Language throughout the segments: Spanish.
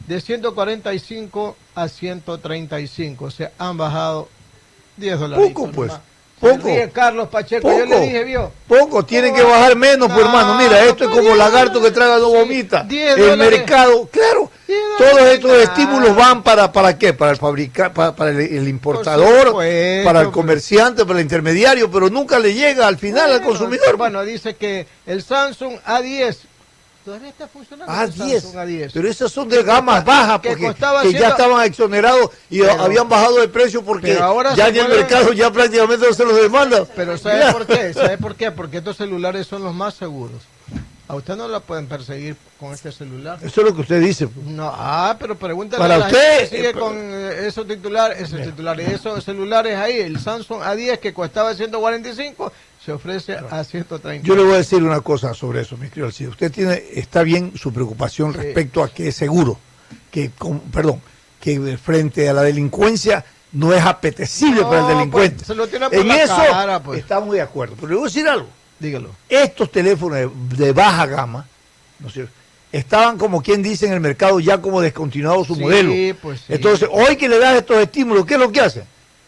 de 145 a 135, o sea, han bajado 10 dólares. Poco, pues. Poco. Carlos Pacheco, poco. Yo le dije, vio. Poco, tienen que bajar menos, pues hermano. Mira, esto es como lagarto que traga no vomita. El mercado, claro, todos estos estímulos van para qué, para el fabricante, para el importador, para el comerciante, para el intermediario, pero nunca le llega al final al consumidor. Bueno, dice que el Samsung A10 todavía está funcionando. A10, pero esas son de gamas bajas, porque que ya estaban exonerados y habían bajado de precio porque ya en el mercado ya prácticamente no se los demanda. Pero ¿sabe por qué? ¿Sabe por qué? Porque estos celulares son los más seguros. A usted no la pueden perseguir con este celular. Eso es lo que usted dice. No, pero pregúntale para a la usted gente que sigue con esos titulares, esos celulares ahí. El Samsung A10 que costaba 145 se ofrece a 130. Yo le voy a decir una cosa sobre eso, mi querido Alcides. Usted está bien su preocupación respecto a que es seguro, que frente a la delincuencia no es apetecible para el delincuente. Pues, se lo tiene por en la eso cara, pues. Estamos de acuerdo. Pero le voy a decir algo. Dígalo. Estos teléfonos de baja gama, ¿no es cierto?, estaban, como quien dice, en el mercado ya como descontinuado su modelo. Pues sí. Entonces, hoy que le das estos estímulos, ¿qué es lo que hacen?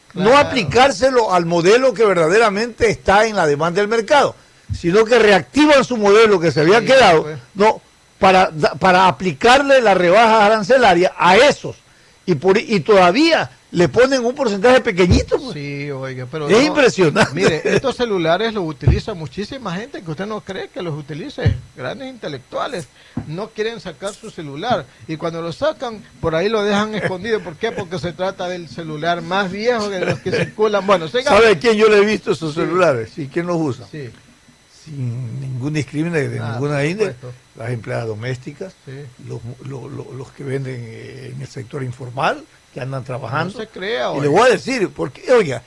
Claro. No aplicárselo al modelo que verdaderamente está en la demanda del mercado, sino que reactivan su modelo que se había quedado, pues, no, para aplicarle la rebaja arancelaria a esos. Y todavía le ponen un porcentaje pequeñito. Pues. Sí, oiga, pero es impresionante. Mire, estos celulares los utiliza muchísima gente que usted no cree que los utilice. Grandes intelectuales no quieren sacar su celular y cuando lo sacan, por ahí lo dejan escondido. ¿Por qué? Porque se trata del celular más viejo de los que circulan. Bueno, ¿sabe quién yo le he visto esos celulares? ¿Y quién los usa? Sí. Sin ningún discrimen de ninguna índole, las empleadas domésticas, los que venden en el sector informal, que andan trabajando. No se crea, y le voy a decir, porque, oiga,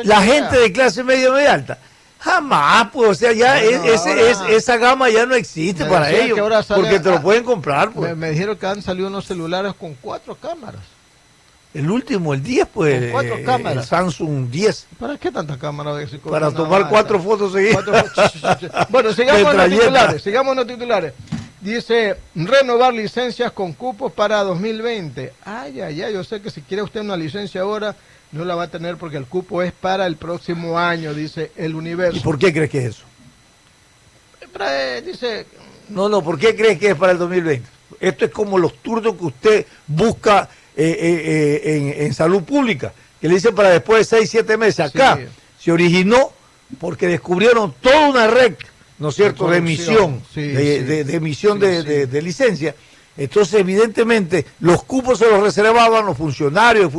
la gente de clase media y alta, jamás, pues, o sea, ya esa gama ya no existe para ellos, porque te lo pueden comprar. Pues. Me dijeron que han salido unos celulares con 4 cámaras. El último, el 10, pues, con 4 cámaras. El Samsung 10. ¿Para qué tantas cámaras? Para tomar 4 fotos seguidas. Bueno, sigamos los titulares. Dice, renovar licencias con cupos para 2020. Yo sé que si quiere usted una licencia ahora, no la va a tener porque el cupo es para el próximo año, dice El Universo. ¿Y por qué crees que es eso? Dice... No, ¿por qué crees que es para el 2020? Esto es como los turnos que usted busca en salud pública, que le dicen para después de 6, 7 meses. Acá se originó porque descubrieron toda una red, ¿no es cierto?, de emisión, de emisión de licencia. Entonces, evidentemente, los cupos se los reservaban los funcionarios,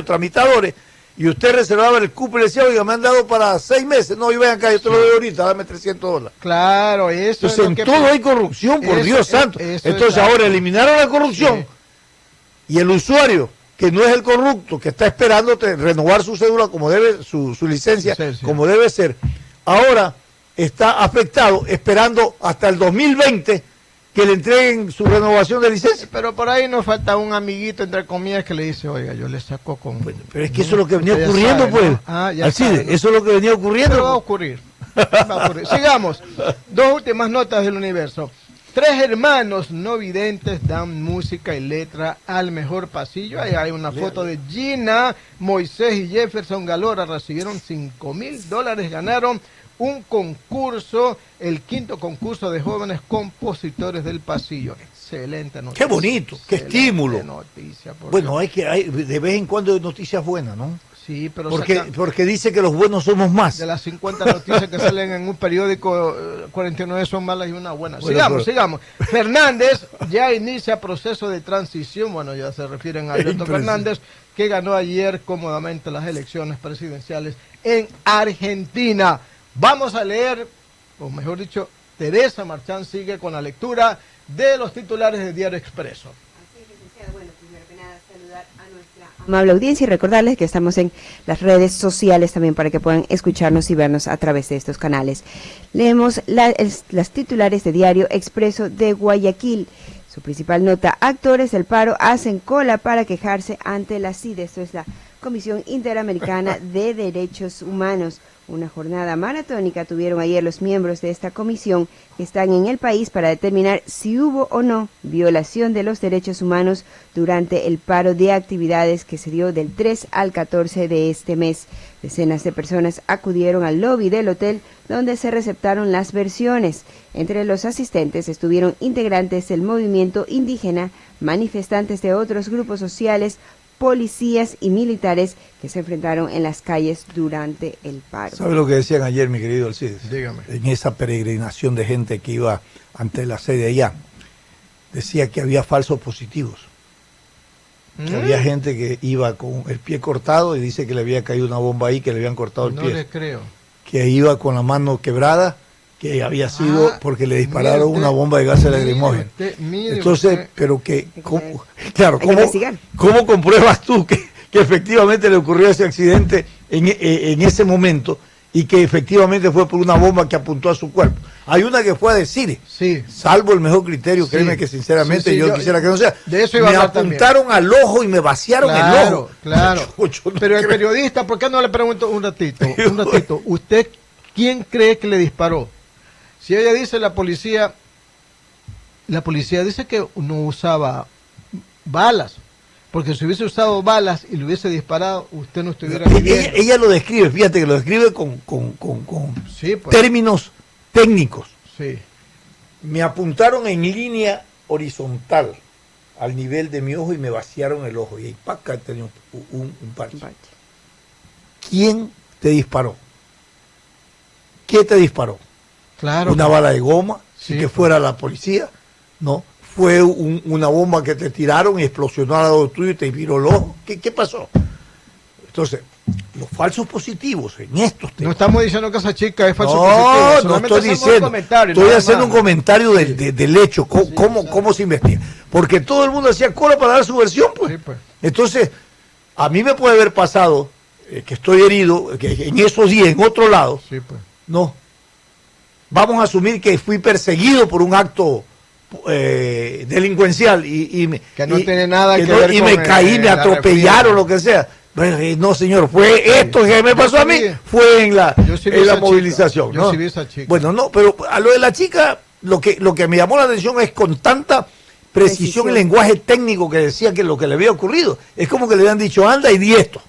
tramitadores, y usted reservaba el cupo y le decía, oiga, me han dado para 6 meses. No, y ven acá, yo te lo doy ahorita, dame $300. Claro, eso entonces, en todo hay corrupción, por Dios santo. Entonces, ahora eliminaron la corrupción. Y el usuario, que no es el corrupto, que está esperando renovar su cédula como debe, su licencia, como debe ser, ahora está afectado esperando hasta el 2020 que le entreguen su renovación de licencia. Pero por ahí nos falta un amiguito, entre comillas, que le dice, oiga, yo le saco con... Bueno, pero es que eso es lo que venía ocurriendo, pues. Alcides, eso es lo que venía ocurriendo. Pero va a ocurrir. Sigamos. 2 últimas notas del Universo. 3 hermanos no videntes dan música y letra al mejor pasillo. Ahí hay una foto de Gina, Moisés y Jefferson Galora. Recibieron $5,000, ganaron un concurso, el 5º concurso de jóvenes compositores del pasillo. Excelente noticia. Qué bonito, qué estímulo. Noticia, bueno, hay de vez en cuando noticias buenas, ¿no? Sí, pero porque dice que los buenos somos más. De las 50 noticias que salen en un periódico, 49 son malas y una buena. Sigamos. Fernández ya inicia proceso de transición. Bueno, ya se refieren a Alberto Fernández, que ganó ayer cómodamente las elecciones presidenciales en Argentina. Vamos a leer, o mejor dicho, Teresa Marchán sigue con la lectura de los titulares de Diario Expreso. Bueno, primero que nada, saludar a nuestra amable audiencia y recordarles que estamos en las redes sociales también para que puedan escucharnos y vernos a través de estos canales. Leemos las titulares de Diario Expreso de Guayaquil. Su principal nota: actores del paro hacen cola para quejarse ante la CIDE. Esto es la Comisión Interamericana de Derechos Humanos. Una jornada maratónica tuvieron ayer los miembros de esta comisión que están en el país para determinar si hubo o no violación de los derechos humanos durante el paro de actividades que se dio del 3 al 14 de este mes. Decenas de personas acudieron al lobby del hotel donde se receptaron las versiones. Entre los asistentes estuvieron integrantes del movimiento indígena, manifestantes de otros grupos sociales, policías y militares que se enfrentaron en las calles durante el paro. ¿Sabe lo que decían ayer, mi querido Alcides? Dígame. En esa peregrinación de gente que iba ante la sede allá, decía que había falsos positivos. Que había gente que iba con el pie cortado y dice que le había caído una bomba ahí, que le habían cortado el pie. No le creo. Que iba con la mano quebrada, que había sido porque le dispararon una bomba de gases lacrimógenos. Entonces, pero que, claro, ¿cómo compruebas tú que efectivamente le ocurrió ese accidente en ese momento y que efectivamente fue por una bomba que apuntó a su cuerpo? Hay una que fue a decir, sí, salvo el mejor criterio, sí, créeme que sinceramente yo quisiera que no sea. De eso iba me a hablar apuntaron también al ojo y me vaciaron el ojo. Claro. Yo no pero el creo. periodista, ¿por qué no le pregunto un ratito? ¿Usted quién cree que le disparó? Si ella dice la policía dice que no usaba balas, porque si hubiese usado balas y le hubiese disparado, usted no estuviera viviendo. Ella lo describe, fíjate que lo describe con Sí, pues. términos técnicos. Sí. Me apuntaron en línea horizontal al nivel de mi ojo y me vaciaron el ojo. Y ahí paca tenía un parche. ¿Quién te disparó? ¿Qué te disparó? Claro. ¿Una bala de goma? Sí, ¿Y que pues. fuera la policía? No. ¿Fue una bomba que te tiraron y explosionó al lado tuyo y te viró el ojo? ¿Qué pasó? Entonces, los falsos positivos en estos temas. No estamos diciendo que esa chica es falso positivo. No estoy diciendo. Estoy haciendo un más. comentario del hecho, cómo se investiga. Porque todo el mundo hacía cola para dar su versión, pues. Sí, pues. Entonces, a mí me puede haber pasado que estoy herido, que en esos días, en otro lado, Sí, pues. no. Vamos a asumir que fui perseguido por un acto delincuencial que no tiene nada que ver y con me caí, me atropellaron, lo que sea. Bueno, no, señor, fue esto que me pasó a mí, fue en la movilización. Yo ¿no? sí vi esa chica. Bueno, no, pero a lo de la chica, lo que me llamó la atención es con tanta precisión el lenguaje técnico que decía que lo que le había ocurrido. Es como que le habían dicho, anda y di esto.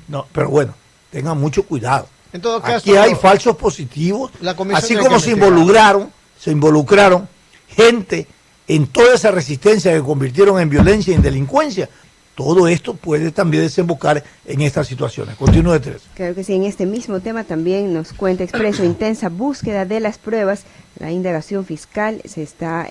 No, pero bueno, tengan mucho cuidado. En todo caso, aquí hay falsos positivos, así tiene como que se investigar. involucraron gente en toda esa resistencia que convirtieron en violencia y en delincuencia. Todo esto puede también desembocar en estas situaciones. Continúe, Teresa. Claro que sí, en este mismo tema también nos cuenta Expreso, intensa búsqueda de las pruebas, la indagación fiscal, se está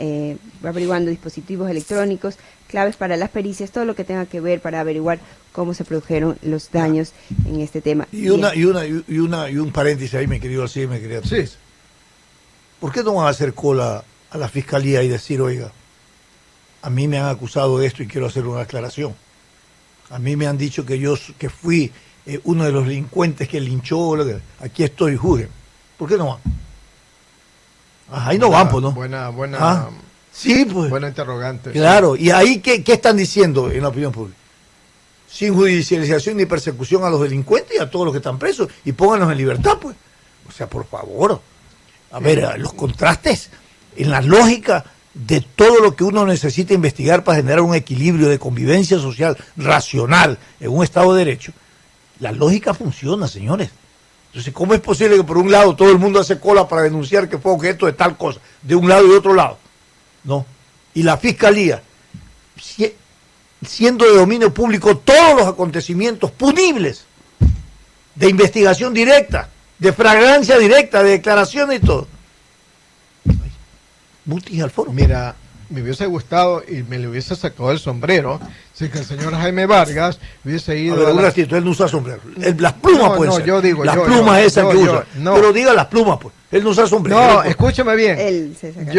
averiguando dispositivos electrónicos, claves para las pericias, todo lo que tenga que ver para averiguar cómo se produjeron los daños en este tema. Y un paréntesis ahí, mi querido Alcides, mi querida Teresa. Sí. ¿Por qué no van a hacer cola a la fiscalía y decir, oiga, a mí me han acusado de esto y quiero hacer una aclaración? A mí me han dicho que fui uno de los delincuentes que linchó, aquí estoy, juzguen. ¿Por qué no van? Ahí no van, pues, ¿no? Buena, sí, pues. Buena interrogante. Claro, sí. Y ahí, ¿qué están diciendo en la opinión pública? Sin judicialización ni persecución a los delincuentes y a todos los que están presos, y pónganlos en libertad, pues. O sea, por favor. A ver, los contrastes en la lógica de todo lo que uno necesita investigar para generar un equilibrio de convivencia social racional en un Estado de Derecho, la lógica funciona, señores. Entonces, ¿cómo es posible que por un lado todo el mundo hace cola para denunciar que fue objeto de tal cosa, de un lado y de otro lado? No. Y la Fiscalía, siendo de dominio público todos los acontecimientos punibles, de investigación directa, de flagrancia directa, de declaraciones y todo. Mutis al foro. Mira, me hubiese gustado y me le hubiese sacado el sombrero si que el señor Jaime Vargas hubiese ido a ver, un ratito, él no usa sombrero. Las plumas pueden ser. Yo digo, las plumas esas que usa. Pero diga las plumas, pues. Él no usa sombrero. No, escúcheme bien. Él se saca.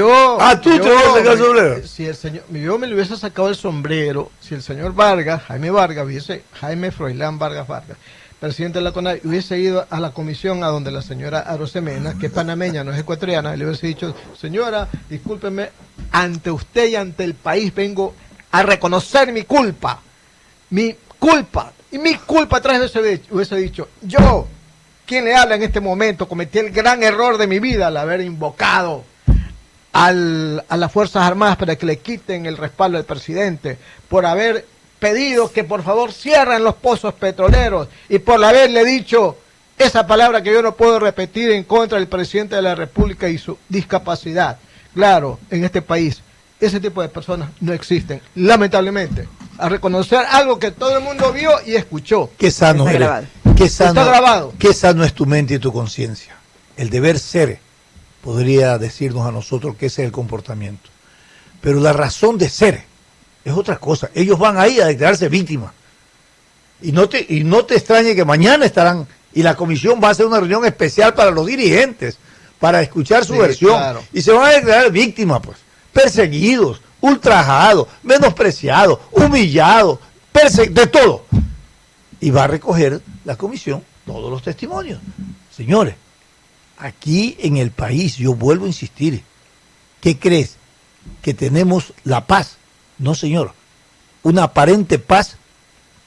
Tú te vas a sacar el sombrero. Si el señor, yo me le hubiese sacado el sombrero, si el señor Vargas, Jaime Froilán Vargas, presidente de la CONAVI, hubiese ido a la comisión a donde la señora Arosemena, que es panameña, no es ecuatoriana, le hubiese dicho, señora, discúlpeme, ante usted y ante el país vengo a reconocer mi culpa, Y mi culpa atrás de hubiese dicho, yo, quien le habla en este momento, cometí el gran error de mi vida al haber invocado a las Fuerzas Armadas para que le quiten el respaldo al presidente, por haber pedido que por favor cierren los pozos petroleros y por haberle dicho esa palabra que yo no puedo repetir en contra del presidente de la República y su discapacidad. Claro, en este país ese tipo de personas no existen, lamentablemente. A reconocer algo que todo el mundo vio y escuchó. Qué sano Está eres. grabado. Qué sano, Está grabado. Qué sano es tu mente y tu conciencia. El deber ser podría decirnos a nosotros que ese es el comportamiento. Pero la razón de ser es otra cosa. Ellos van ahí a declararse víctimas. Y no te extrañe que mañana estarán, y la comisión va a hacer una reunión especial para los dirigentes, para escuchar su versión. Claro. Y se van a declarar víctimas, pues. Perseguidos, ultrajados, menospreciados, humillados, de todo. Y va a recoger la comisión todos los testimonios. Señores, aquí en el país, yo vuelvo a insistir, ¿qué crees? ¿Que tenemos la paz? No, señor. Una aparente paz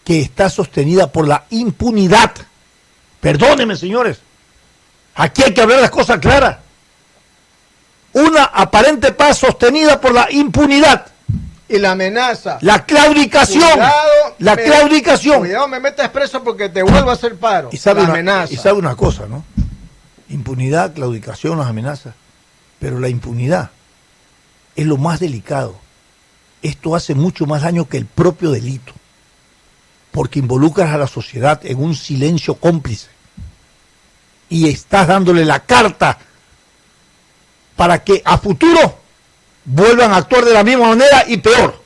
que está sostenida por la impunidad. Perdónenme, señores. Aquí hay que hablar las cosas claras. Una aparente paz sostenida por la impunidad. Y la amenaza. La claudicación. Claudicación. Cuidado, me metas preso porque te vuelvo a hacer paro. Y sabe una cosa, ¿no? Impunidad, claudicación, las amenazas. Pero la impunidad es lo más delicado. Esto hace mucho más daño que el propio delito. Porque involucras a la sociedad en un silencio cómplice. Y estás dándole la carta para que a futuro vuelvan a actuar de la misma manera y peor.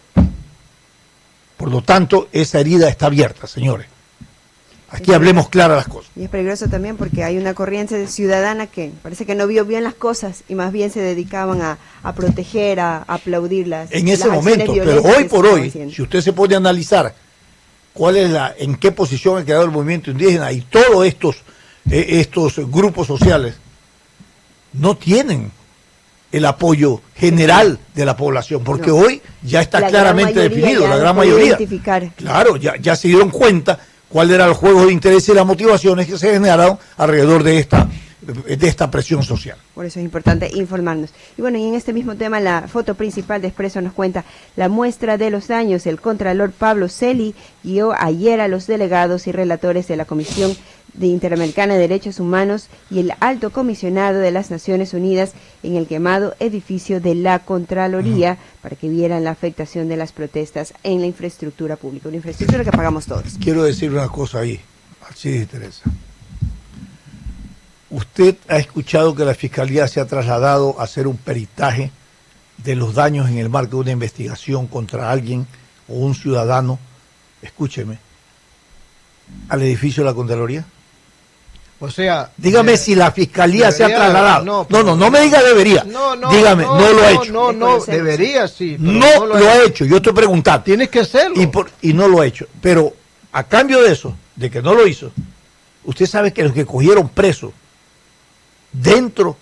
Por lo tanto, esa herida está abierta, señores. Aquí hablemos claras las cosas. Y es peligroso también porque hay una corriente ciudadana que parece que no vio bien las cosas y más bien se dedicaban a proteger, a aplaudirlas. En ese momento, pero hoy por hoy, si usted se pone a analizar en qué posición ha quedado el movimiento indígena y todos estos grupos sociales, no tienen el apoyo general de la población, porque hoy ya está claramente definido, la gran mayoría. Claro, ya se dieron cuenta cuáles eran los juegos de interés y las motivaciones que se generaron alrededor de esta presión social. Por eso es importante informarnos. Y bueno, y en este mismo tema, la foto principal de Expreso nos cuenta la muestra de los daños. El contralor Pablo Celi guió ayer a los delegados y relatores de la Comisión Interamericana de Derechos Humanos y el Alto Comisionado de las Naciones Unidas en el quemado edificio de la Contraloría para que vieran la afectación de las protestas en la infraestructura pública, una infraestructura que pagamos todos. Quiero decir una cosa ahí, Alcides y Teresa. ¿Usted ha escuchado que la Fiscalía se ha trasladado a hacer un peritaje de los daños en el marco de una investigación contra alguien o un ciudadano, escúcheme, al edificio de la Contraloría? O sea, dígame si la Fiscalía se ha trasladado. No me diga debería. Dígame, no lo ha hecho. No, debería sí. No lo ha hecho, yo estoy preguntando. Tienes que hacerlo. Y no lo ha hecho. Pero a cambio de eso, de que no lo hizo, usted sabe que los que cogieron presos dentro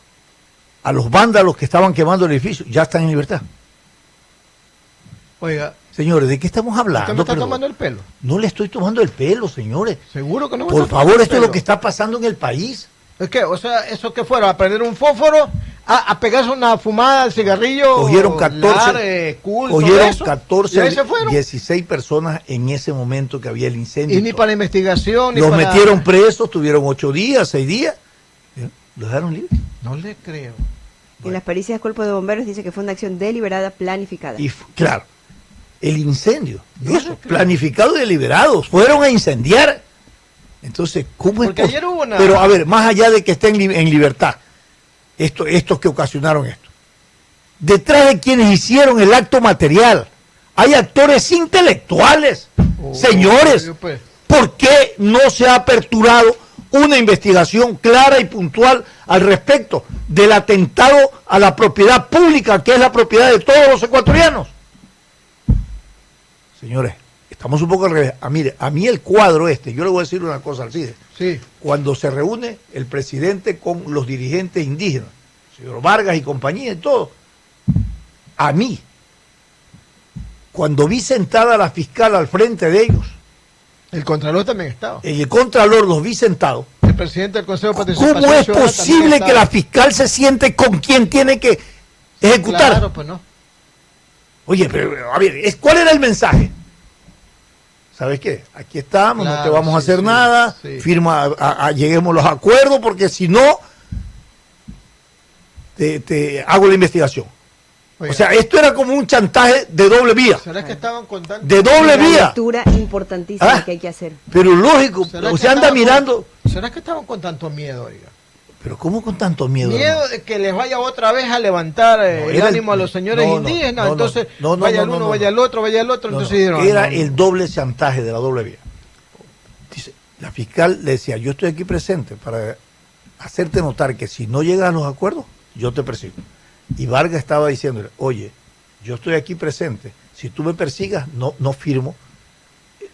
a los vándalos que estaban quemando el edificio ya están en libertad. Oiga, señores, ¿de qué estamos hablando? ¿Usted me está tomando el pelo? No le estoy tomando el pelo, señores. ¿Seguro que no me Por favor, esto es lo que está pasando en el país. ¿Es que? O sea, ¿eso qué fuera? ¿A prender un fósforo? ¿A pegarse una fumada al cigarrillo? Cogieron 14, cogieron 14, 16 personas en ese momento que había el incendio. Y ni para investigación, ni los para... metieron presos, tuvieron 8 días, 6 días. Los dejaron libres. No le creo. En las pericias del Cuerpo de Bomberos dice que fue una acción deliberada, planificada. Y claro, el incendio, eso, planificado y deliberado, fueron a incendiar. Entonces, ¿cómo es posible? Ayer hubo una... Pero a ver, más allá de que estén en libertad, estos que ocasionaron esto, detrás de quienes hicieron el acto material, hay actores intelectuales. Señores, ¿por qué no se ha aperturado una investigación clara y puntual al respecto del atentado a la propiedad pública, que es la propiedad de todos los ecuatorianos? Señores, estamos un poco al revés. Mire, a mí el cuadro yo le voy a decir una cosa, Alcides. Sí. Cuando se reúne el presidente con los dirigentes indígenas, señor Vargas y compañía y todo, a mí, cuando vi sentada a la fiscal al frente de ellos, El Contralor también estaba. El Contralor los vi sentados. El presidente del Consejo de Participación ¿Cómo es Ciudadana posible que la fiscal se siente con quien tiene que ejecutar? Claro, pues no. Oye, pero a ver, ¿cuál era el mensaje? ¿Sabes qué? Aquí estamos, Claro, no te vamos a sí, hacer sí, nada, sí. firma, lleguemos a los acuerdos, porque si no, te hago la investigación. Oiga, O sea, esto era como un chantaje de doble vía. ¿será que estaban contando? De doble Una vía. lectura importantísima Ah. que hay que hacer. Pero lógico, ¿Será o que sea, anda estaban mirando. ¿Será que estaban con tanto miedo, oiga? Pero ¿cómo con tanto miedo? Miedo hermano? de que les vaya otra vez a levantar el era ánimo a los señores indígenas. Entonces, vaya el uno, vaya el otro, vaya el otro. No, Entonces no, dijeron, era no, no. el doble chantaje de la doble vía. Dice, la fiscal le decía, yo estoy aquí presente para hacerte notar que si no llegas a los acuerdos, yo te persigo. Y Vargas estaba diciéndole, oye, yo estoy aquí presente, si tú me persigas, no firmo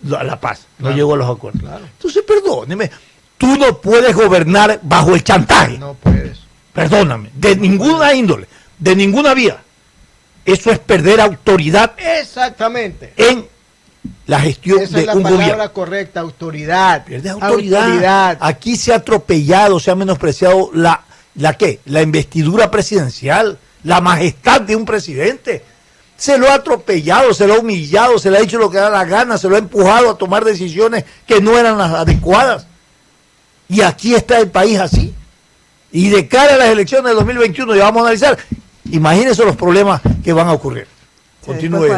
la paz, Claro, no llego a los acuerdos. claro. Entonces, perdóneme, tú no puedes gobernar bajo el chantaje. No puedes. Perdóname, de ninguna índole, de ninguna vía. Eso es perder autoridad Exactamente. en la gestión Esa de es la un palabra gobierno. correcta, autoridad. Pierde autoridad. Aquí se ha atropellado, se ha menospreciado la investidura presidencial, la majestad de un presidente. Se lo ha atropellado, se lo ha humillado, se le ha dicho lo que da la gana, se lo ha empujado a tomar decisiones que no eran las adecuadas. Y aquí está el país así. Y de cara a las elecciones del 2021, ya vamos a analizar, imagínense los problemas que van a ocurrir. Continúe.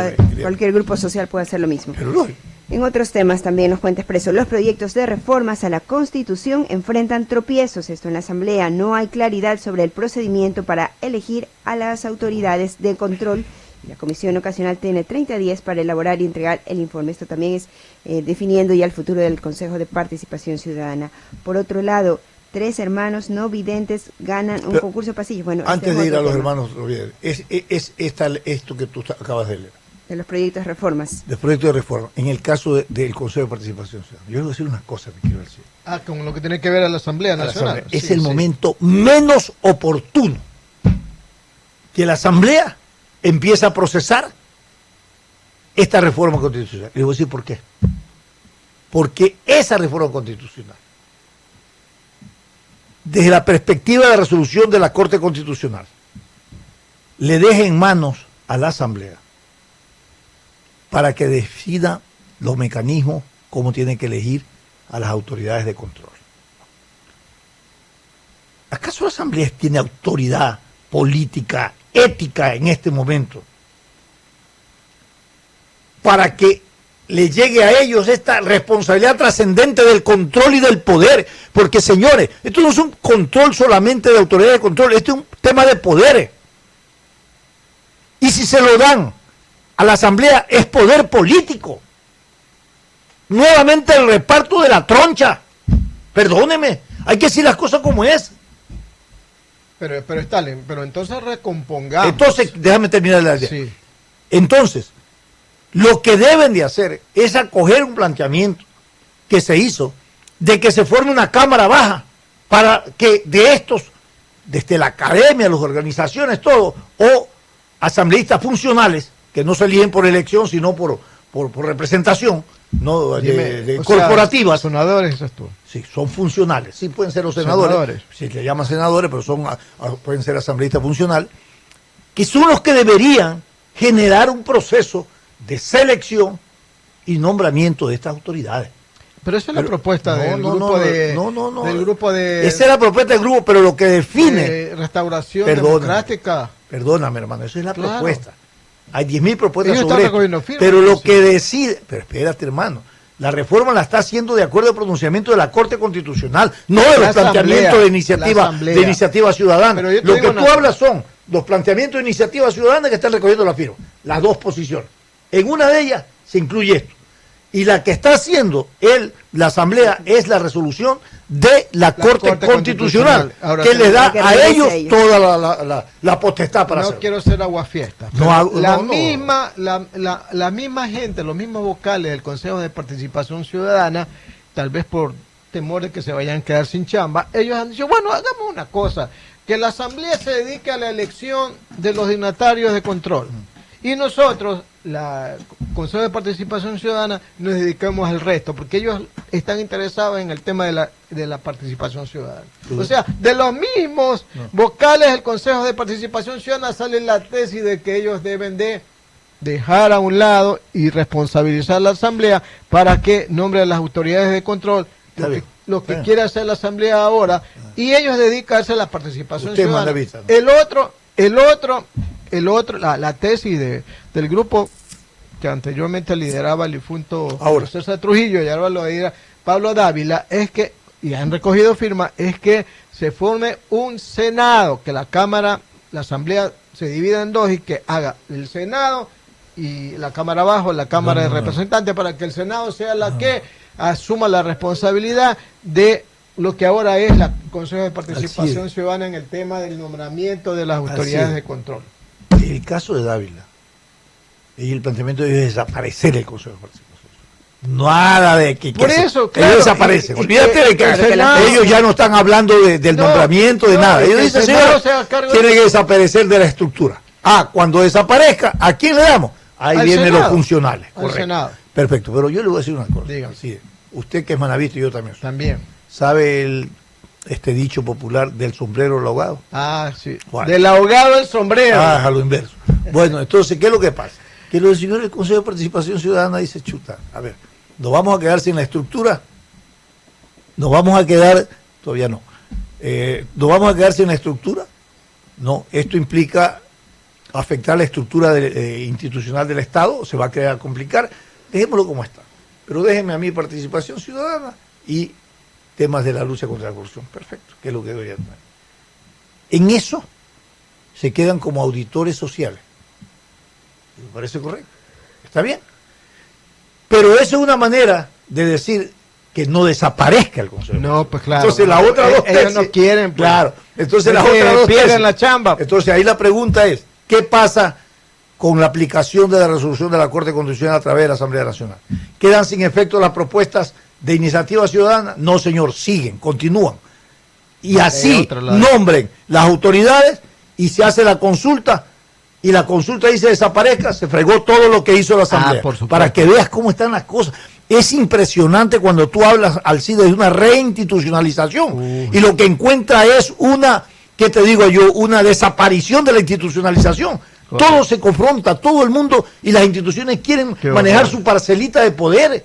Cualquier grupo social puede hacer lo mismo. Pero lógico. En otros temas también nos cuenta Expreso, los proyectos de reformas a la Constitución enfrentan tropiezos. Esto en la Asamblea. No hay claridad sobre el procedimiento para elegir a las autoridades de control. La Comisión Ocasional tiene 30 días para elaborar y entregar el informe. Esto también es definiendo ya el futuro del Consejo de Participación Ciudadana. Por otro lado, 3 hermanos no videntes ganan un concurso pasillo. Bueno, antes de ir a los hermanos, es esto que tú acabas de leer. De los proyectos de reformas. Del proyecto de reforma. En el caso del Consejo de Participación Ciudadana. Yo voy a decir unas cosas que quiero decir. Con lo que tiene que ver a la Asamblea Nacional. Es el momento menos oportuno que la Asamblea empieza a procesar esta reforma constitucional. Les voy a decir por qué. Porque esa reforma constitucional, desde la perspectiva de la resolución de la Corte Constitucional, le deja en manos a la Asamblea para que decida los mecanismos, cómo tiene que elegir a las autoridades de control. ¿Acaso la Asamblea tiene autoridad política, ética en este momento para que le llegue a ellos esta responsabilidad trascendente del control y del poder? Porque, señores, esto no es un control solamente de autoridad de control, este es un tema de poderes. Y si se lo dan a la Asamblea es poder político. Nuevamente el reparto de la troncha. Perdóneme, hay que decir las cosas como es. Pero Stalin, pero entonces recompongamos. Entonces, déjame terminar la idea. Sí. Entonces, lo que deben de hacer es acoger un planteamiento que se hizo de que se forme una cámara baja para que de estos, desde la academia, las organizaciones, todo, o asambleístas funcionales, que no se eligen por elección, sino por representación, no de corporativas. Sea, senadores, eso es tú. Sí, son funcionales. Sí pueden ser los senadores. Sí, le llaman senadores, pero pueden ser asambleístas funcionales, que son los que deberían generar un proceso de selección y nombramiento de estas autoridades. Pero esa es la propuesta del grupo de... Esa es la propuesta del grupo, pero lo que define... restauración democrática. Perdóname, hermano, esa es la propuesta. Hay 10.000 propuestas Ellos sobre esto, pero lo que decide... Pero espérate, hermano, la reforma la está haciendo de acuerdo al pronunciamiento de la Corte Constitucional, no de los planteamientos de iniciativa ciudadana. Lo que tú hablas son los planteamientos de iniciativa ciudadana que están recogiendo la firma, las dos posiciones. En una de ellas se incluye esto. Y la que está haciendo la Asamblea es la resolución de la Corte Constitucional, ahora, que le da a ellos toda la potestad para hacerlo. No quiero ser aguafiesta. La misma gente, los mismos vocales del Consejo de Participación Ciudadana, tal vez por temor de que se vayan a quedar sin chamba, ellos han dicho, bueno, hagamos una cosa, que la Asamblea se dedique a la elección de los dignatarios de control. Y nosotros, la Consejo de Participación Ciudadana, nos dedicamos al resto, porque ellos están interesados en el tema de la participación ciudadana. O sea, de los mismos vocales del Consejo de Participación Ciudadana sale la tesis de que ellos deben de dejar a un lado y responsabilizar a la Asamblea para que nombre a las autoridades de control, lo que quiere hacer la Asamblea ahora, y ellos dedicarse a la participación ciudadana. La tesis del grupo que anteriormente lideraba el difunto César Trujillo y ahora lo lidera Pablo Dávila, es que, y han recogido firmas, es que se forme un Senado, que la Asamblea se divida en dos y que haga el Senado y la Cámara abajo, la Cámara de Representantes, para que el Senado sea la que asuma la responsabilidad de lo que ahora es la Consejo de Participación Ciudadana en el tema del nombramiento de las autoridades de control. El caso de Dávila y el planteamiento de desaparecer el Consejo de Participación. Nada de que por eso, claro, ellos desaparecen. Olvídate de que ellos ya no están hablando del nombramiento, de nada. Ellos dicen, señor, tiene que desaparecer de la estructura. Cuando desaparezca, ¿a quién le damos? Ahí vienen los funcionales. Correcto. Perfecto, pero yo le voy a decir una cosa. Sí, usted que es manavista y yo también. ¿Sabe este dicho popular del sombrero al ahogado? Sí. Del ahogado al sombrero. A lo inverso. Bueno, entonces, ¿qué es lo que pasa? Que los señores del Consejo de Participación Ciudadana dice, chuta, a ver, ¿nos vamos a quedar sin la estructura? ¿Nos vamos a quedar? Todavía no. ¿Nos vamos a quedar sin la estructura? No, esto implica afectar la estructura institucional del Estado, se va a complicar. Dejémoslo como está. Pero déjenme a mí participación ciudadana y temas de la lucha contra la corrupción. Perfecto, que es lo que debería tener. En eso se quedan como auditores sociales. Me parece correcto. Está bien. Pero eso es una manera de decir que no desaparezca el Consejo. No, pues claro. Entonces la otra dos tesis, ellos no quieren. Pues, claro. Entonces las otras dos pierden tesis, la chamba. Entonces ahí la pregunta es, ¿qué pasa con la aplicación de la resolución de la Corte Constitucional a través de la Asamblea Nacional? ¿Quedan sin efecto las propuestas de iniciativa ciudadana? No, señor, siguen, continúan. Y así nombren las autoridades y se hace la consulta, y la consulta dice desaparezca, se fregó todo lo que hizo la Asamblea. Para que veas cómo están las cosas. Es impresionante cuando tú hablas, Alcides, de una reinstitucionalización. Y lo que encuentra es una, ¿qué te digo yo? Una desaparición de la institucionalización. Todo se confronta, todo el mundo y las instituciones quieren manejar su parcelita de poder.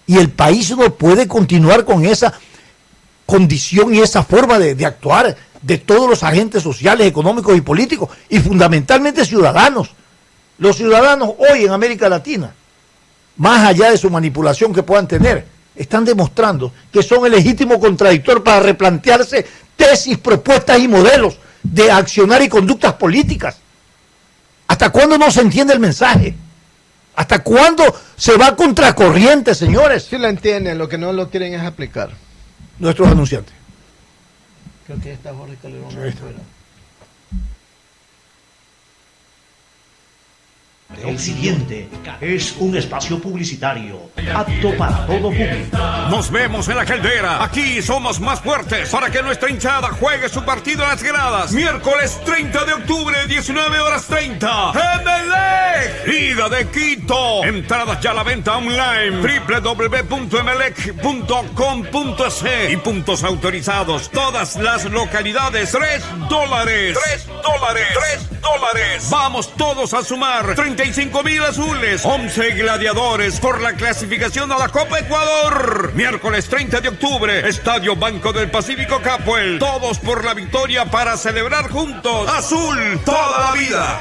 Y el país no puede continuar con esa condición y esa forma de actuar de todos los agentes sociales, económicos y políticos, y fundamentalmente ciudadanos. Los ciudadanos hoy en América Latina, más allá de su manipulación que puedan tener, están demostrando que son el legítimo contradictor para replantearse tesis, propuestas y modelos de accionar y conductas políticas. ¿Hasta cuándo no se entiende el mensaje? ¿Hasta cuándo se va contracorriente, señores? Sí lo entienden, lo que no lo quieren es aplicar. Nuestros anunciantes. Creo que está Jorge Calderón afuera. El siguiente es un espacio publicitario apto para todo público. Nos vemos en la caldera. Aquí somos más fuertes para que nuestra hinchada juegue su partido en las gradas. Miércoles 30 de octubre, 19:30. ¡Emelec! Liga de Quito. Entradas ya a la venta online. www.emelec.com.es y puntos autorizados. Todas las localidades. $3. $3. $3. Vamos todos a sumar 35,000 azules, 11 gladiadores por la clasificación a la Copa Ecuador. Miércoles 30 de octubre, Estadio Banco del Pacífico Capuel. Todos por la victoria para celebrar juntos. Azul toda la vida.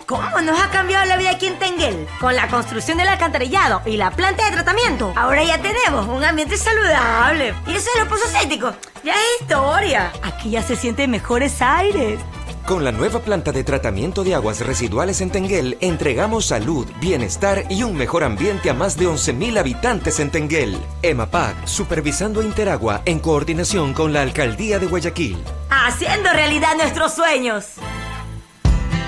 ¿Cómo nos ha cambiado la vida aquí en Tenguel? Con la construcción del alcantarillado y la planta de tratamiento, ahora ya tenemos un ambiente saludable. Y eso de los pozos sépticos, ya es historia. Aquí ya se sienten mejores aires. Con la nueva planta de tratamiento de aguas residuales en Tenguel, entregamos salud, bienestar y un mejor ambiente a más de 11,000 habitantes en Tenguel. EMAPAC, supervisando Interagua en coordinación con la Alcaldía de Guayaquil. Haciendo realidad nuestros sueños.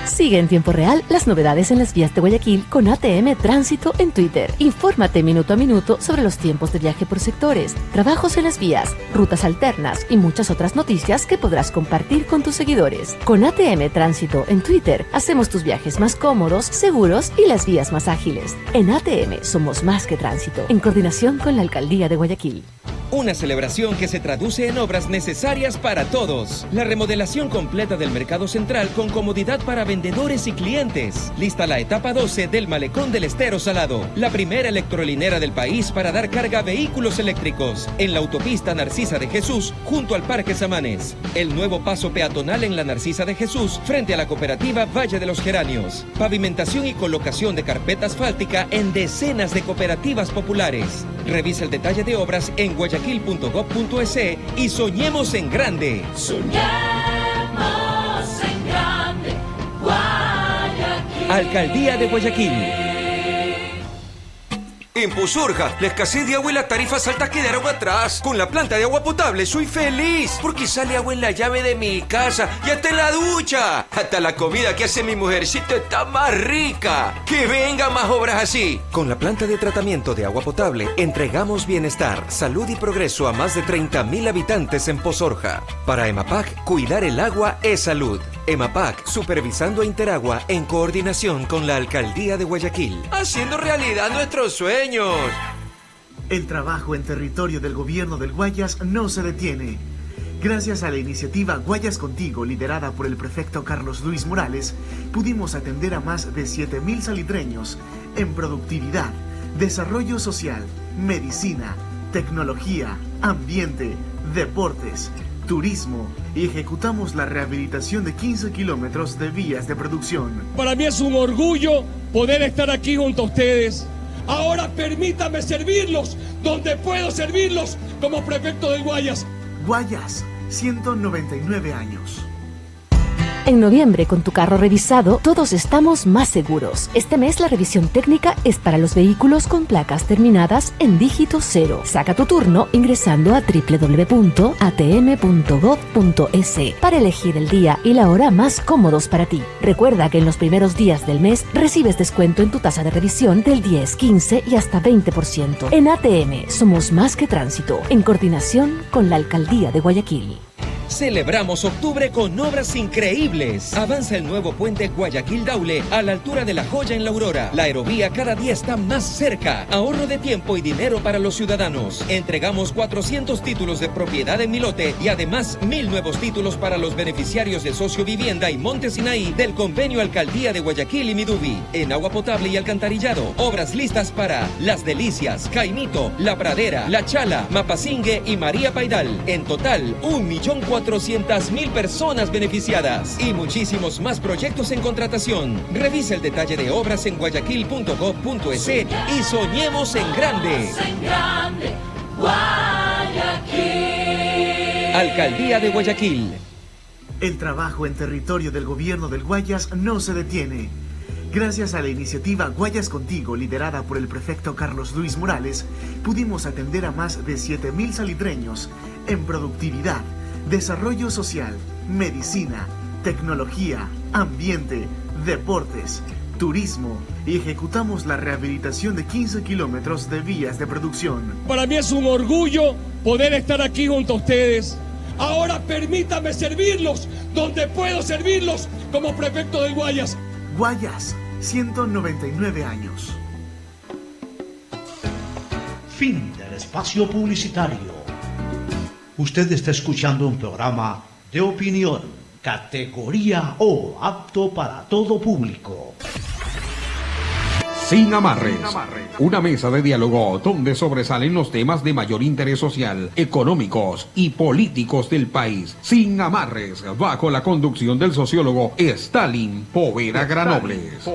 Sigue en tiempo real las novedades en las vías de Guayaquil con ATM Tránsito en Twitter. Infórmate minuto a minuto sobre los tiempos de viaje por sectores, trabajos en las vías, rutas alternas y muchas otras noticias que podrás compartir con tus seguidores. Con ATM Tránsito en Twitter hacemos tus viajes más cómodos, seguros y las vías más ágiles. En ATM somos más que tránsito, en coordinación con la Alcaldía de Guayaquil. Una celebración que se traduce en obras necesarias para todos. La remodelación completa del Mercado Central con comodidad para vendedores y clientes. Lista la etapa 12 del Malecón del Estero Salado. La primera electrolinera del país para dar carga a vehículos eléctricos. En la autopista Narcisa de Jesús, junto al Parque Samanes. El nuevo paso peatonal en la Narcisa de Jesús, frente a la cooperativa Valle de los Geranios. Pavimentación y colocación de carpeta asfáltica en decenas de cooperativas populares. Revisa el detalle de obras en guayaquil.gov.es y soñemos en grande. Soñemos en grande, Guayaquil. Alcaldía de Guayaquil. En Posorja, la escasez de agua y las tarifas altas quedaron atrás. Con la planta de agua potable soy feliz, porque sale agua en la llave de mi casa y hasta en la ducha. Hasta la comida que hace mi mujercita está más rica. ¡Que vengan más obras así! Con la planta de tratamiento de agua potable, entregamos bienestar, salud y progreso a más de 30.000 habitantes en Posorja. Para EMAPAC, cuidar el agua es salud. EMAPAC, supervisando a Interagua en coordinación con la Alcaldía de Guayaquil. Haciendo realidad nuestros sueños. El trabajo en territorio del gobierno del Guayas no se detiene. Gracias a la iniciativa Guayas Contigo, liderada por el prefecto Carlos Luis Morales, pudimos atender a más de 7.000 salitreños en productividad, desarrollo social, medicina, tecnología, ambiente, deportes, turismo y ejecutamos la rehabilitación de 15 kilómetros de vías de producción. Para mí es un orgullo poder estar aquí junto a ustedes. Ahora permítame servirlos donde puedo servirlos como prefecto del Guayas. Guayas, 199 años. En noviembre, con tu carro revisado, todos estamos más seguros. Este mes la revisión técnica es para los vehículos con placas terminadas en dígito 0. Saca tu turno ingresando a www.atm.gov.es para elegir el día y la hora más cómodos para ti. Recuerda que en los primeros días del mes recibes descuento en tu tasa de revisión del 10, 15 y hasta 20%. En ATM somos más que tránsito, en coordinación con la Alcaldía de Guayaquil. Celebramos octubre con obras increíbles. Avanza el nuevo puente Guayaquil-Daule a la altura de La Joya en La Aurora. La aerovía cada día está más cerca. Ahorro de tiempo y dinero para los ciudadanos. Entregamos 400 títulos de propiedad en Milote y además 1.000 nuevos títulos para los beneficiarios de Socio Vivienda y Monte Sinaí del convenio Alcaldía de Guayaquil y Midubi. En agua potable y alcantarillado, obras listas para Las Delicias, Caimito, La Pradera, La Chala, Mapasingue y María Paidal. En total, 1.400.000 personas beneficiadas y muchísimos más proyectos en contratación. Revisa el detalle de obras en guayaquil.gov.es y soñemos en grande. Alcaldía de Guayaquil. El trabajo en territorio del gobierno del Guayas no se detiene. Gracias a la iniciativa Guayas Contigo, liderada por el prefecto Carlos Luis Morales, pudimos atender a más de 7.000 salitreños en productividad, desarrollo social, medicina, tecnología, ambiente, deportes, turismo y ejecutamos la rehabilitación de 15 kilómetros de vías de producción. Para mí es un orgullo poder estar aquí junto a ustedes. Ahora permítame servirlos donde puedo servirlos como prefecto del Guayas. Guayas, 199 años. Fin del espacio publicitario. Usted está escuchando un programa de opinión, categoría O, apto para todo público. Sin amarres. Una mesa de diálogo donde sobresalen los temas de mayor interés social, económicos y políticos del país. Sin amarres, bajo la conducción del sociólogo Stalin Poveda Granobles.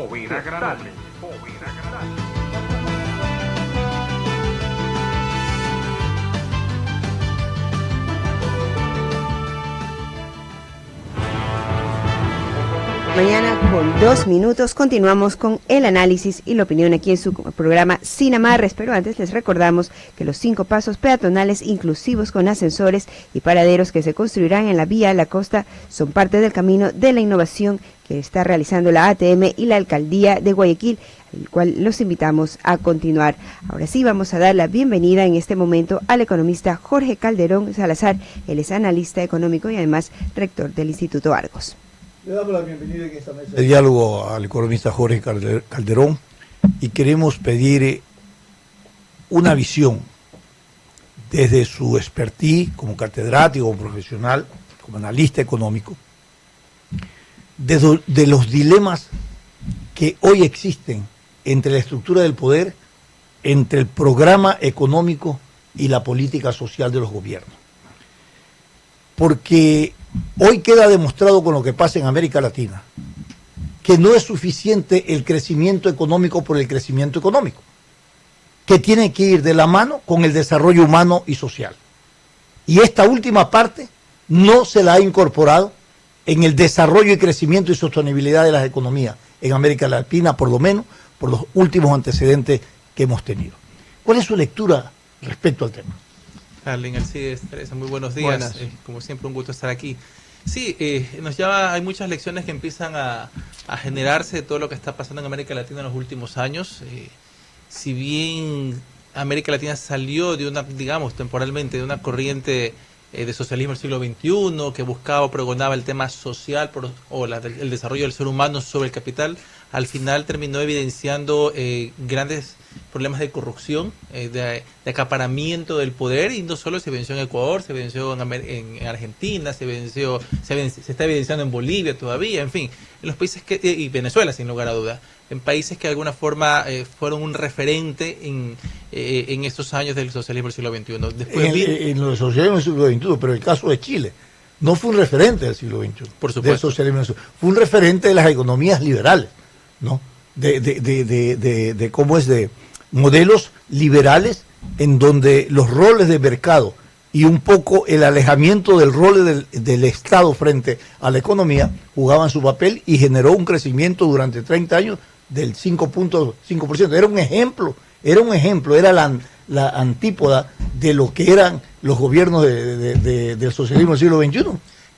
Mañana con 2 minutos continuamos con el análisis y la opinión aquí en su programa Sin Amarres, pero antes les recordamos que los 5 pasos peatonales inclusivos con ascensores y paraderos que se construirán en la vía La Costa son parte del camino de la innovación que está realizando la ATM y la Alcaldía de Guayaquil, el cual los invitamos a continuar. Ahora sí vamos a dar la bienvenida en este momento al economista Jorge Calderón Salazar. Él es analista económico y además rector del Instituto Argos. Le damos la bienvenida en esta mesa de diálogo al economista Jorge Calderón y queremos pedir una visión desde su expertise como catedrático, como profesional, como analista económico, de los dilemas que hoy existen entre la estructura del poder, entre el programa económico y la política social de los gobiernos. Porque hoy queda demostrado con lo que pasa en América Latina que no es suficiente el crecimiento económico por el crecimiento económico, que tiene que ir de la mano con el desarrollo humano y social. Y esta última parte no se la ha incorporado en el desarrollo y crecimiento y sostenibilidad de las economías en América Latina, por lo menos por los últimos antecedentes que hemos tenido. ¿Cuál es su lectura respecto al tema? Arlen, Alcides, Teresa, muy buenos días. Como siempre, un gusto estar aquí. Sí, hay muchas lecciones que empiezan a generarse de todo lo que está pasando en América Latina en los últimos años. Si bien América Latina salió de una, digamos, temporalmente, de una corriente de socialismo del siglo XXI que buscaba o pregonaba el tema social el desarrollo del ser humano sobre el capital, al final terminó evidenciando grandes problemas de corrupción, de acaparamiento del poder, y no solo se evidenció en Ecuador, se evidenció en Argentina, se está evidenciando en Bolivia todavía, en fin, en los países y Venezuela sin lugar a dudas, en países que de alguna forma fueron un referente en estos años del socialismo del siglo XXI. Después en los socialismo del siglo XXI, pero el caso de Chile no fue un referente del siglo XXI, por supuesto, del socialismo, fue un referente de las economías liberales, ¿no? De cómo es de modelos liberales en donde los roles de mercado y un poco el alejamiento del rol del Estado frente a la economía jugaban su papel y generó un crecimiento durante 30 años del 5.5%. Era la antípoda de lo que eran los gobiernos del socialismo del siglo XXI.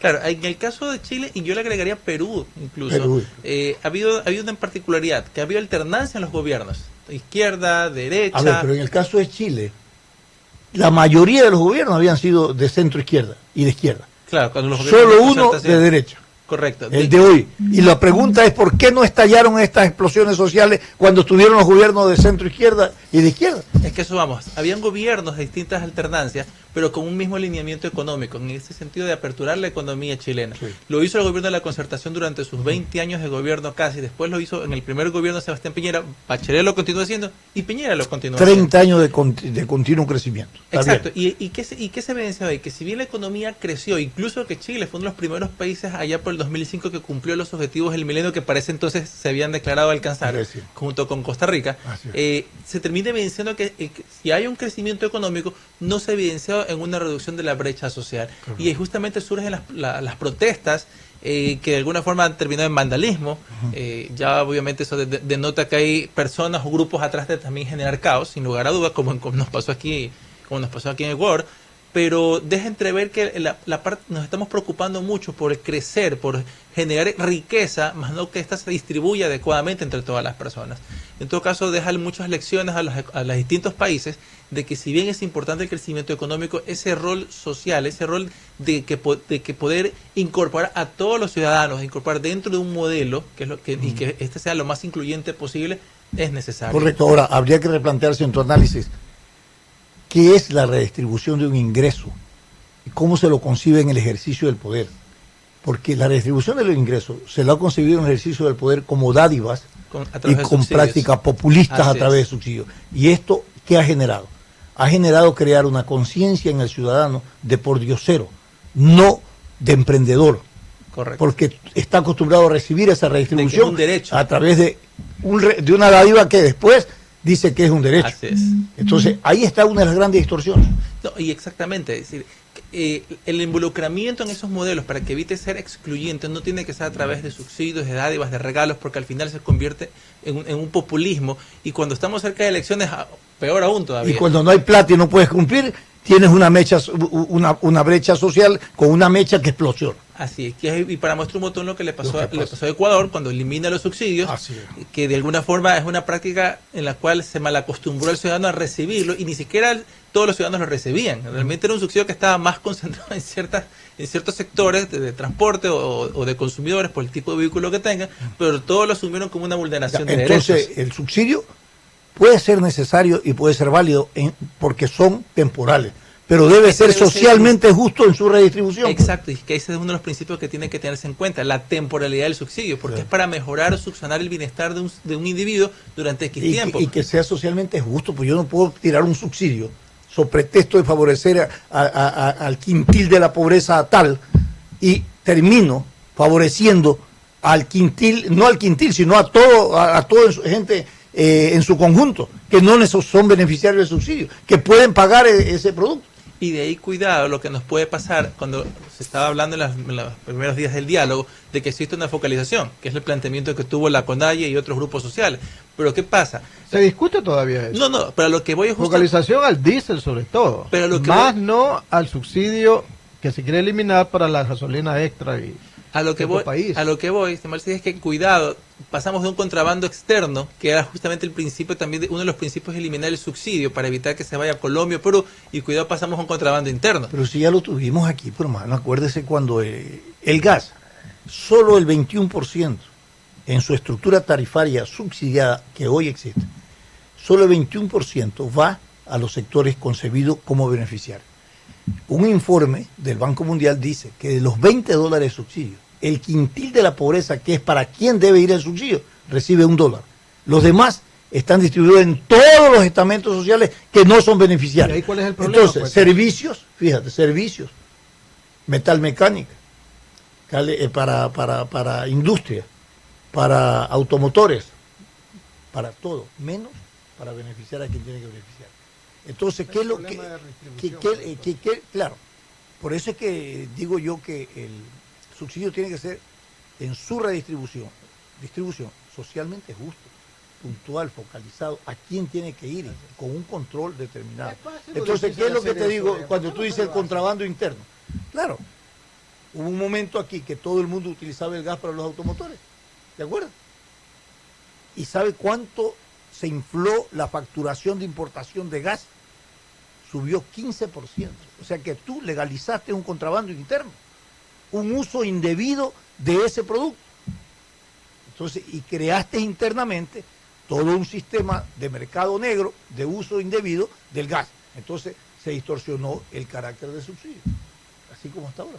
Claro, en el caso de Chile, y yo le agregaría Perú incluso, ha habido una particularidad, que ha habido alternancia en los gobiernos, izquierda, derecha. A ver, pero en el caso de Chile, la mayoría de los gobiernos habían sido de centro izquierda y de izquierda. Claro, cuando los solo uno de derecha. Correcto. El de hoy. Y la pregunta es ¿por qué no estallaron estas explosiones sociales cuando estuvieron los gobiernos de centro izquierda y de izquierda? Es que eso vamos, habían gobiernos de distintas alternancias, pero con un mismo alineamiento económico, en ese sentido de aperturar la economía chilena. Sí. Lo hizo el gobierno de la Concertación durante sus 20 años de gobierno casi, después lo hizo en el primer gobierno de Sebastián Piñera, Bachelet lo continuó haciendo y Piñera lo continuó 30 haciendo. Años de continuo crecimiento. Exacto, ¿Y qué se evidencia hoy? Que si bien la economía creció, incluso que Chile fue uno de los primeros países allá por el 2005 que cumplió los objetivos del milenio que para ese entonces se habían declarado alcanzar, junto con Costa Rica, se termina evidenciando que si hay un crecimiento económico, no se ha evidenciado en una reducción de la brecha social. Correcto. Y justamente surgen las protestas que de alguna forma han terminado en vandalismo. Ya obviamente eso denota que hay personas o grupos atrás de también generar caos, sin lugar a dudas, como nos pasó aquí en Ecuador. Pero deja entrever que nos estamos preocupando mucho por crecer, por generar riqueza, más no que ésta se distribuya adecuadamente entre todas las personas. En todo caso, deja muchas lecciones a los distintos países de que si bien es importante el crecimiento económico, ese rol social, ese rol de que poder incorporar a todos los ciudadanos, incorporar dentro de un modelo y que este sea lo más incluyente posible, es necesario. Correcto. Ahora, habría que replantearse en tu análisis ¿qué es la redistribución de un ingreso? ¿Y cómo se lo concibe en el ejercicio del poder? Porque la redistribución de los ingresos se lo ha concebido en el ejercicio del poder como dádivas y con prácticas populistas a través de subsidios. ¿Y esto qué ha generado? Ha generado crear una conciencia en el ciudadano de pordiosero, no de emprendedor. Correcto. Porque está acostumbrado a recibir esa redistribución un derecho. A través de una dádiva que después dice que es un derecho. Así es. Entonces, ahí está una de las grandes distorsiones. No, y exactamente, es decir, el involucramiento en esos modelos para que evite ser excluyente no tiene que ser a través de subsidios, de dádivas, de regalos, porque al final se convierte en un populismo, y cuando estamos cerca de elecciones, peor aún todavía. Y cuando no hay plata y no puedes cumplir, tienes una brecha social con una mecha que explosiona. Así es, y para muestra un botón lo que le pasó a Ecuador cuando elimina los subsidios, que de alguna forma es una práctica en la cual se malacostumbró al ciudadano a recibirlo, y ni siquiera todos los ciudadanos lo recibían. Realmente era un subsidio que estaba más concentrado en ciertos sectores de transporte o de consumidores por el tipo de vehículo que tengan, pero todos lo asumieron como una vulneración de derechos. Entonces, el subsidio puede ser necesario y puede ser válido porque son temporales, pero debe ser socialmente justo en su redistribución. Exacto, y que ese es uno de los principios que tiene que tenerse en cuenta, la temporalidad del subsidio, porque es para mejorar o subsanar el bienestar de un individuo durante X tiempo. Y que sea socialmente justo, pues yo no puedo tirar un subsidio sobre pretexto de favorecer al quintil de la pobreza tal, y termino favoreciendo al quintil, no al quintil, sino a toda gente en su conjunto, que no son beneficiarios del subsidio, que pueden pagar ese producto. Y de ahí cuidado lo que nos puede pasar cuando se estaba hablando en los primeros días del diálogo de que existe una focalización, que es el planteamiento que tuvo la CONAIE y otros grupos sociales. Pero ¿qué pasa? ¿Se discute todavía eso? No, pero lo que voy es focalización al diésel sobre todo, pero lo que no al subsidio que se quiere eliminar para la gasolina extra y a lo que voy, es que cuidado, pasamos de un contrabando externo, que era justamente el principio también, uno de los principios de eliminar el subsidio para evitar que se vaya a Colombia, Perú, y cuidado, pasamos a un contrabando interno. Pero si ya lo tuvimos aquí, por hermano, acuérdese cuando el gas, solo el 21% en su estructura tarifaria subsidiada que hoy existe, solo el 21% va a los sectores concebidos como beneficiarios. Un informe del Banco Mundial dice que de los $20 de subsidio, el quintil de la pobreza, que es para quien debe ir el subsidio, recibe $1. Los demás están distribuidos en todos los estamentos sociales que no son beneficiarios. ¿Y ahí cuál es el problema? Entonces, pues, servicios, metalmecánica, para industria, para automotores, para todo, menos para beneficiar a quien tiene que beneficiar. Entonces, ¿qué es lo que claro, por eso es que digo yo que el subsidio tiene que ser en su distribución socialmente justo, puntual, focalizado, a quién tiene que ir, con un control determinado. Entonces, ¿qué es lo que te digo cuando tú dices el contrabando interno? Claro, hubo un momento aquí que todo el mundo utilizaba el gas para los automotores, ¿de acuerdo? ¿Y sabe cuánto se infló la facturación de importación de gas? Subió 15%. O sea que tú legalizaste un contrabando interno, un uso indebido de ese producto. Entonces, y creaste internamente todo un sistema de mercado negro de uso indebido del gas. Entonces, se distorsionó el carácter del subsidio, así como hasta ahora.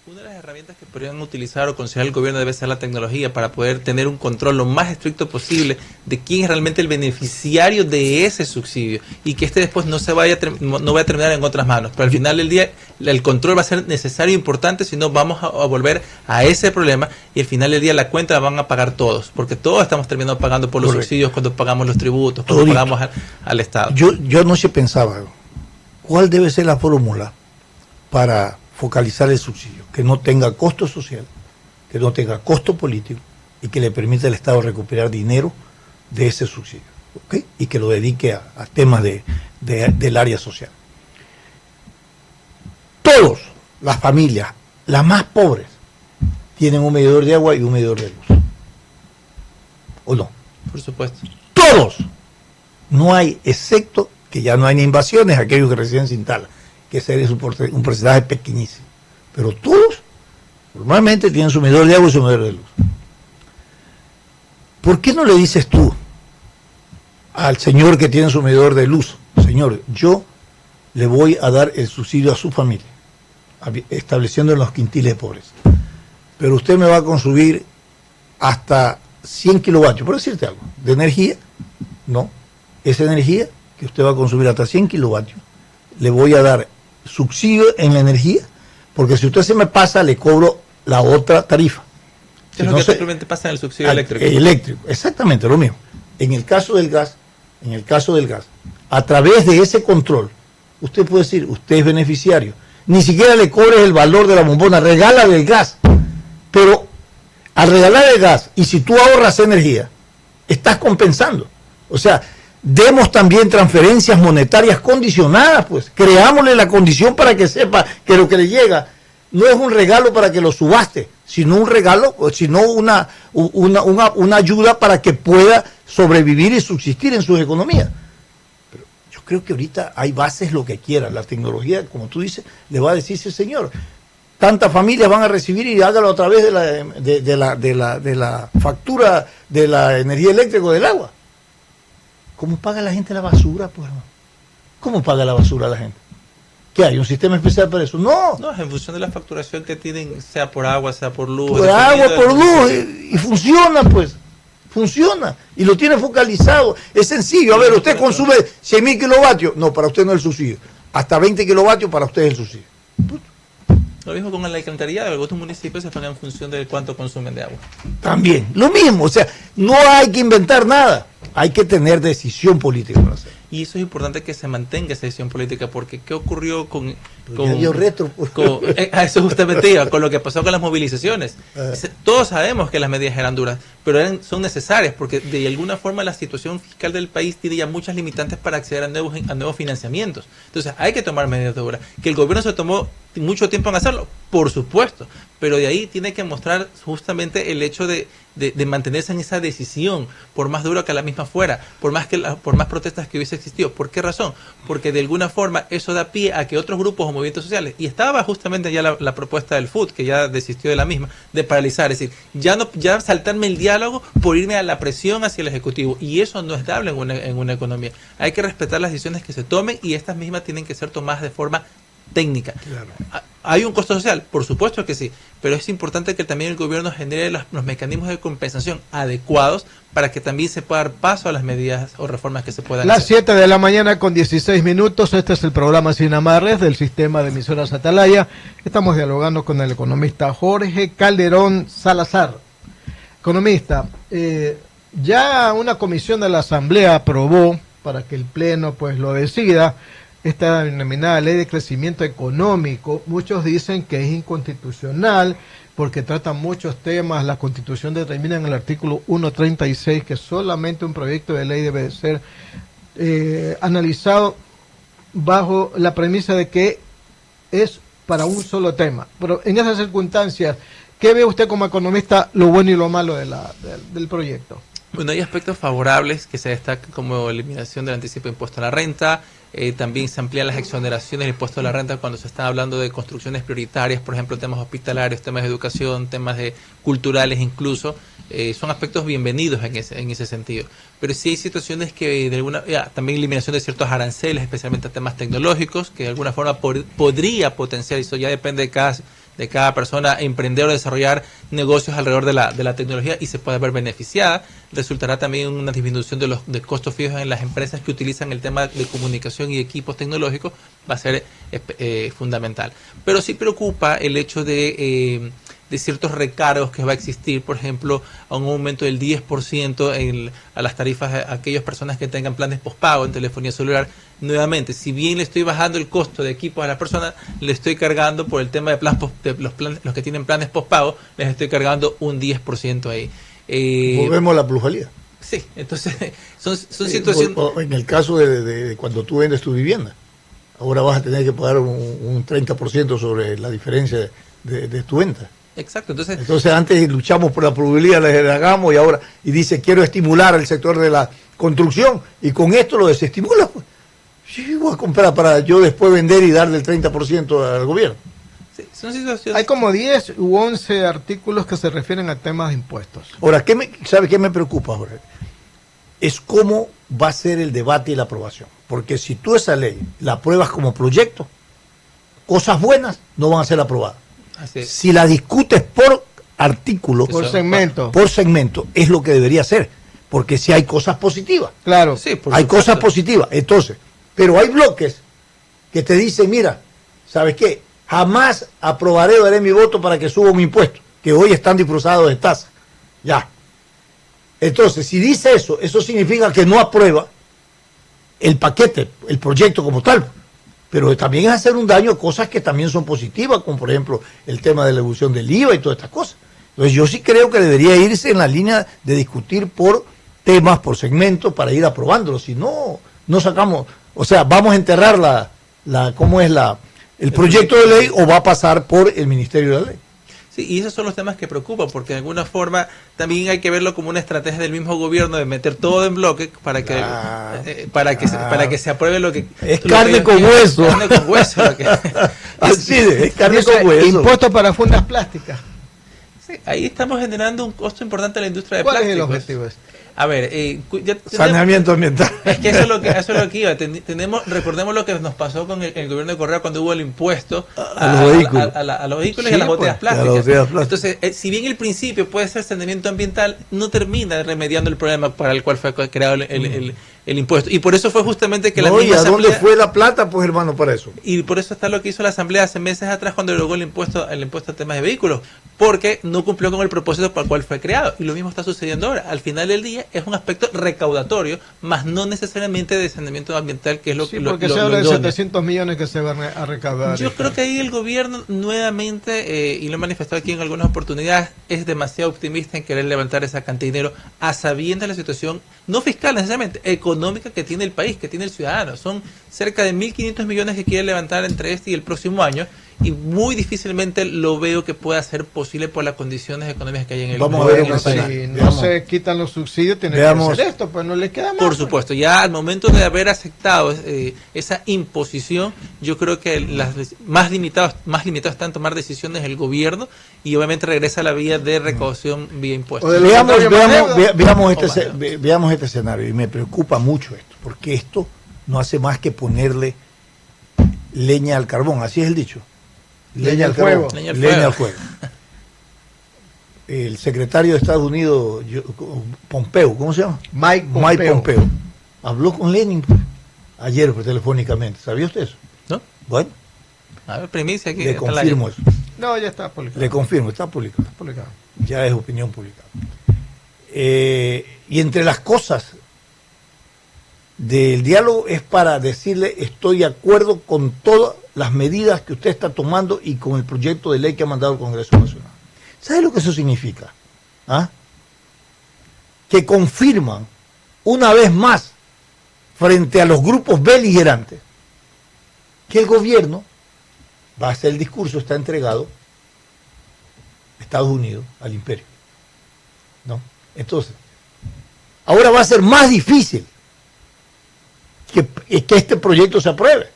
Una de las herramientas que podrían utilizar o considerar el gobierno debe ser la tecnología para poder tener un control lo más estricto posible de quién es realmente el beneficiario de ese subsidio y que después no vaya a terminar en otras manos. Pero al final del día el control va a ser necesario e importante, si no vamos a volver a ese problema y al final del día la cuenta la van a pagar todos, porque todos estamos terminando pagando por los subsidios cuando pagamos los tributos, cuando pagamos al Estado. Yo no se pensaba cuál debe ser la fórmula para focalizar el subsidio, que no tenga costo social, que no tenga costo político y que le permita al Estado recuperar dinero de ese subsidio, ¿okay? Y que lo dedique a temas del área social. Todas las familias, las más pobres, tienen un medidor de agua y un medidor de luz. ¿O no? Por supuesto. Todos. No hay, excepto que ya no hay ni invasiones, aquellos que recién se instalan, que ese es un porcentaje pequeñísimo. Pero todos normalmente tienen su medidor de agua y su medidor de luz. ¿Por qué no le dices tú al señor que tiene su medidor de luz, señor, yo le voy a dar el subsidio a su familia, estableciendo en los quintiles de pobreza, pero usted me va a consumir hasta 100 kilovatios, por decirte algo, de energía? No, esa energía que usted va a consumir hasta 100 kilovatios, le voy a dar subsidio en la energía, porque si usted se me pasa, le cobro la otra tarifa. Es lo que simplemente pasa en el subsidio eléctrico. Eléctrico, exactamente lo mismo. En el caso del gas, a través de ese control, usted puede decir, usted es beneficiario. Ni siquiera le cobres el valor de la bombona, regálale el gas. Pero al regalar el gas, y si tú ahorras energía, estás compensando. O sea, demos también transferencias monetarias condicionadas, pues. Creámosle la condición para que sepa que lo que le llega no es un regalo para que lo subaste, sino un regalo, sino una ayuda para que pueda sobrevivir y subsistir en sus economías. Pero yo creo que ahorita hay bases lo que quieran. La tecnología, como tú dices, le va a decir, sí, señor, tantas familias van a recibir y hágalo a través de la factura de la energía eléctrica o del agua. ¿Cómo paga la gente la basura, pues, hermano? ¿Cómo paga la basura la gente? ¿Qué hay? ¿Un sistema especial para eso? No. No, es en función de la facturación que tienen, sea por agua, sea por luz. Por agua, por luz, y funciona, pues. Funciona. Y lo tiene focalizado. Es sencillo. A ver, usted consume 100.000 kilovatios. No, para usted no es el subsidio. Hasta 20 kilovatios para usted es el subsidio. Lo mismo con el alcantarillado. Algunos municipios se pagan en función de cuánto consumen de agua. También, lo mismo. O sea, no hay que inventar nada. Hay que tener decisión política para hacer. Y eso es importante que se mantenga esa decisión política, porque ¿qué ocurrió con a eso justamente iba, con lo que pasó con las movilizaciones? Todos sabemos que las medidas eran duras, pero son necesarias, porque de alguna forma la situación fiscal del país tiene ya muchas limitantes para acceder a nuevos financiamientos. Entonces hay que tomar medidas duras. Que el gobierno se tomó mucho tiempo en hacerlo, por supuesto, pero de ahí tiene que mostrar justamente el hecho de mantenerse en esa decisión, por más duro que la misma fuera, por más protestas que hubiese existido. ¿Por qué razón? Porque de alguna forma eso da pie a que otros grupos o movimientos sociales, y estaba justamente ya la propuesta del FUT, que ya desistió de la misma, de paralizar, es decir, ya saltarme el diálogo por irme a la presión hacia el Ejecutivo, y eso no es dable en una economía. Hay que respetar las decisiones que se tomen, y estas mismas tienen que ser tomadas de forma técnica. Claro. ¿Hay un costo social? Por supuesto que sí, pero es importante que también el gobierno genere los mecanismos de compensación adecuados para que también se pueda dar paso a las medidas o reformas que se puedan hacer. Las 7 de la mañana con 16 minutos, este es el programa Sin Amarres del sistema de emisoras Atalaya. Estamos dialogando con el economista Jorge Calderón Salazar. Economista, ya una comisión de la Asamblea aprobó, para que el Pleno pues lo decida, esta denominada Ley de Crecimiento Económico. Muchos dicen que es inconstitucional porque trata muchos temas. La Constitución determina en el artículo 136 que solamente un proyecto de ley debe ser analizado bajo la premisa de que es para un solo tema. Pero en esas circunstancias, ¿qué ve usted como economista lo bueno y lo malo del proyecto? Bueno, hay aspectos favorables que se destacan, como eliminación del anticipo de impuesto a la renta. También se amplían las exoneraciones del impuesto a la renta cuando se está hablando de construcciones prioritarias, por ejemplo, temas hospitalarios, temas de educación, temas culturales incluso. Son aspectos bienvenidos en ese sentido. Pero sí hay situaciones que también eliminación de ciertos aranceles, especialmente temas tecnológicos, que de alguna forma podría potenciar, eso ya depende de cada persona, emprender o desarrollar negocios alrededor de la tecnología y se puede ver beneficiada. Resultará también una disminución de costos fijos en las empresas que utilizan el tema de comunicación y equipos tecnológicos, va a ser fundamental. Pero sí preocupa el hecho de ciertos recargos que va a existir, por ejemplo, a un aumento del 10% a las tarifas a aquellas personas que tengan planes postpago en telefonía celular. Nuevamente, si bien le estoy bajando el costo de equipos a las personas, le estoy cargando por el tema de los que tienen planes postpago, les estoy cargando un 10% ahí. Volvemos a la plusvalía. Sí, entonces son situaciones... En el caso de cuando tú vendes tu vivienda, ahora vas a tener que pagar un 30% sobre la diferencia de tu venta. Exacto, entonces antes luchamos por la probabilidad, la hagamos y dice quiero estimular el sector de la construcción y con esto lo desestimula. Pues. Yo voy a comprar para yo después vender y darle el 30% al gobierno. Sí, son situaciones... Hay como 10 u 11 artículos que se refieren a temas de impuestos. Ahora, ¿sabe qué me preocupa, Jorge? Es cómo va a ser el debate y la aprobación. Porque si tú esa ley la apruebas como proyecto, cosas buenas no van a ser aprobadas. Si la discutes por artículo, por segmento, es lo que debería ser, porque si hay cosas positivas. Claro, sí, hay cosas positivas. Entonces, pero hay bloques que te dicen, mira, ¿sabes qué? Jamás aprobaré o daré mi voto para que suba un impuesto, que hoy están disfrazados de tasa. Ya. Entonces, si dice eso significa que no aprueba el paquete, el proyecto como tal. pero también es hacer un daño a cosas que también son positivas, como por ejemplo el tema de la evolución del IVA y todas estas cosas. Entonces yo sí creo que debería irse en la línea de discutir por temas, por segmentos, para ir aprobándolo. Si no, no sacamos, o sea, vamos a enterrar el proyecto de ley o va a pasar por el Ministerio de la Ley. Sí, y esos son los temas que preocupan, porque de alguna forma también hay que verlo como una estrategia del mismo gobierno de meter todo en bloque para que se apruebe lo que es carne con hueso. Carne con hueso. Así es carne con hueso. Impuestos para fundas plásticas. Sí, ahí estamos generando un costo importante a la industria de plásticos. plásticos. ¿Cuál es el objetivo? A ver, saneamiento ambiental. Es que eso es lo que iba. Recordemos lo que nos pasó con el gobierno de Correa cuando hubo el impuesto a los vehículos y a las botellas plásticas. Entonces, si bien el principio puede ser saneamiento ambiental, no termina remediando el problema para el cual fue creado el impuesto. Y por eso fue justamente que la misma Asamblea... ¿Dónde fue la plata, pues, hermano, para eso? Y por eso está lo que hizo la Asamblea hace meses atrás cuando derogó el impuesto a temas de vehículos, porque no cumplió con el propósito para el cual fue creado. Y lo mismo está sucediendo ahora. Al final del día es un aspecto recaudatorio, más no necesariamente de saneamiento ambiental, que es lo que porque se habla de 700 millones que se van a recaudar. Yo creo que ahí el gobierno nuevamente, y lo he manifestado aquí en algunas oportunidades, es demasiado optimista en querer levantar esa cantidad de dinero a sabiendas de la situación, no fiscal necesariamente, económica que tiene el país, que tiene el ciudadano. Son cerca de 1.500 millones que quiere levantar entre este y el próximo año, y muy difícilmente lo veo que pueda ser posible por las condiciones económicas que hay en el Vamos a ver si no se quitan los subsidios, tiene que hacer esto, pues no les queda más. Por supuesto, ya al momento de haber aceptado esa imposición, yo creo que las más limitados están en tomar decisiones el gobierno, y obviamente regresa a la vía de recaudación vía impuestos. Veamos este escenario, y me preocupa mucho esto, porque esto no hace más que ponerle leña al carbón, así es el dicho. Leña al fuego. Leña al fuego. El secretario de Estados Unidos, Pompeo, ¿cómo se llama? Mike Pompeo. Habló con Lenin ayer telefónicamente. ¿Sabía usted eso? ¿No? Bueno. A ver, primicia aquí. Le confirmo eso. No, ya está publicado. Le confirmo, está publicado. Ya es opinión publicada. Y entre las cosas del diálogo es para decirle: estoy de acuerdo con todas las medidas que usted está tomando y con el proyecto de ley que ha mandado el Congreso Nacional. ¿Sabe lo que eso significa? ¿Ah? Que confirman una vez más frente a los grupos beligerantes que el gobierno va a hacer el discurso, está entregado a Estados Unidos, al imperio, ¿no? Entonces, ahora va a ser más difícil que este proyecto se apruebe,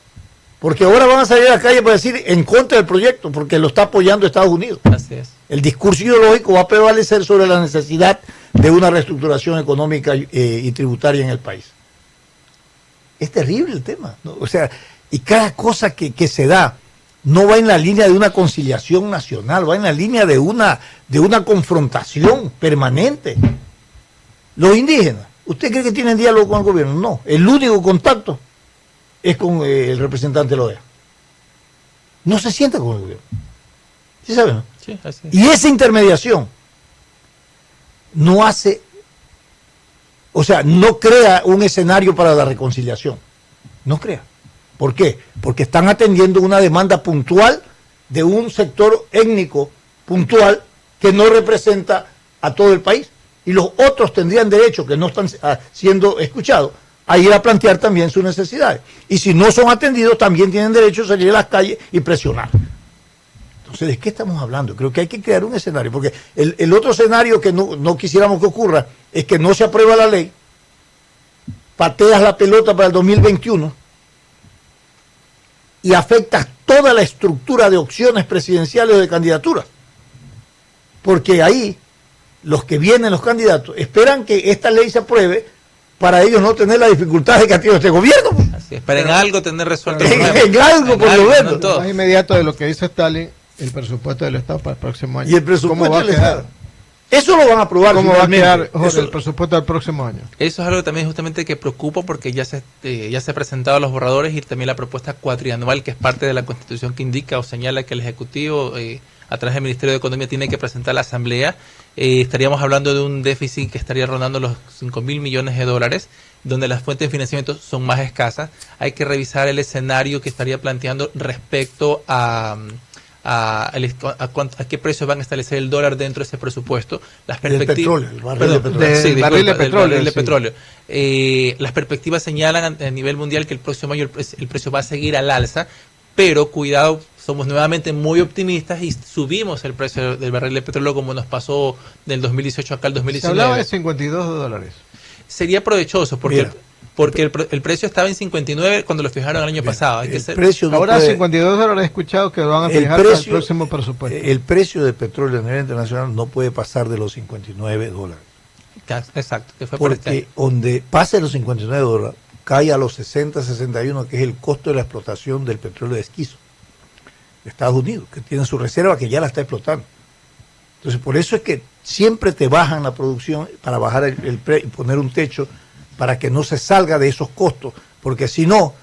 porque ahora van a salir a la calle para decir en contra del proyecto, porque lo está apoyando Estados Unidos. Así es. El discurso ideológico va a prevalecer sobre la necesidad de una reestructuración económica y tributaria en el país. Es terrible el tema, ¿no? O sea, y cada cosa que se da no va en la línea de una conciliación nacional, va en la línea de una confrontación permanente. Los indígenas, ¿usted cree que tienen diálogo con el gobierno? No, el único contacto es con el representante de la OEA. No se sienta con el gobierno. ¿Sí saben? ¿No? Sí, así es. Y esa intermediación no hace, o sea, no crea un escenario para la reconciliación. No crea. ¿Por qué? Porque están atendiendo una demanda puntual de un sector étnico puntual que no representa a todo el país. Y los otros tendrían derecho, que no están siendo escuchados, a ir a plantear también sus necesidades. Y si no son atendidos, también tienen derecho a salir a las calles y presionar. Entonces, ¿de qué estamos hablando? Creo que hay que crear un escenario, porque el otro escenario que no quisiéramos que ocurra es que no se aprueba la ley, pateas la pelota para el 2021 y afectas toda la estructura de opciones presidenciales o de candidaturas. Porque ahí los que vienen, los candidatos, esperan que esta ley se apruebe para ellos no tener las dificultades que ha tenido este gobierno. Así es, para en algo tener resuelto el problema. En algo, por lo menos. No, más inmediato de lo que dice Stalin, el presupuesto del Estado para el próximo año. ¿Y el presupuesto del Estado? Eso lo van a aprobar. ¿Cómo va a quedar, Jorge, el presupuesto del próximo año? Eso es algo también justamente que preocupa, porque ya se ha presentado los borradores y también la propuesta cuatrianual, que es parte de la Constitución, que indica o señala que el Ejecutivo a través del Ministerio de Economía tiene que presentar a la Asamblea. Estaríamos hablando de un déficit que estaría rondando los 5.000 millones de dólares, donde las fuentes de financiamiento son más escasas. Hay que revisar el escenario que estaría planteando respecto a qué precios van a establecer el dólar dentro de ese presupuesto. Las perspectivas, el barril de petróleo. Las perspectivas señalan a nivel mundial que el próximo año el precio va a seguir al alza, pero cuidado, somos nuevamente muy optimistas y subimos el precio del barril de petróleo como nos pasó del 2018 acá al 2019. Se hablaba de 52 dólares. Sería provechoso porque el precio estaba en 59 cuando lo fijaron el año pasado. Ahora 52 dólares he escuchado que lo van a fijar para el próximo presupuesto. El precio de petróleo a nivel internacional no puede pasar de los 59 dólares. Exacto. Que fue porque donde pase los 59 dólares, cae a los 60, 61, que es el costo de la explotación del petróleo de esquisto de Estados Unidos, que tiene su reserva que ya la está explotando. Entonces, por eso es que siempre te bajan la producción para bajar el precio y poner un techo para que no se salga de esos costos, porque si no,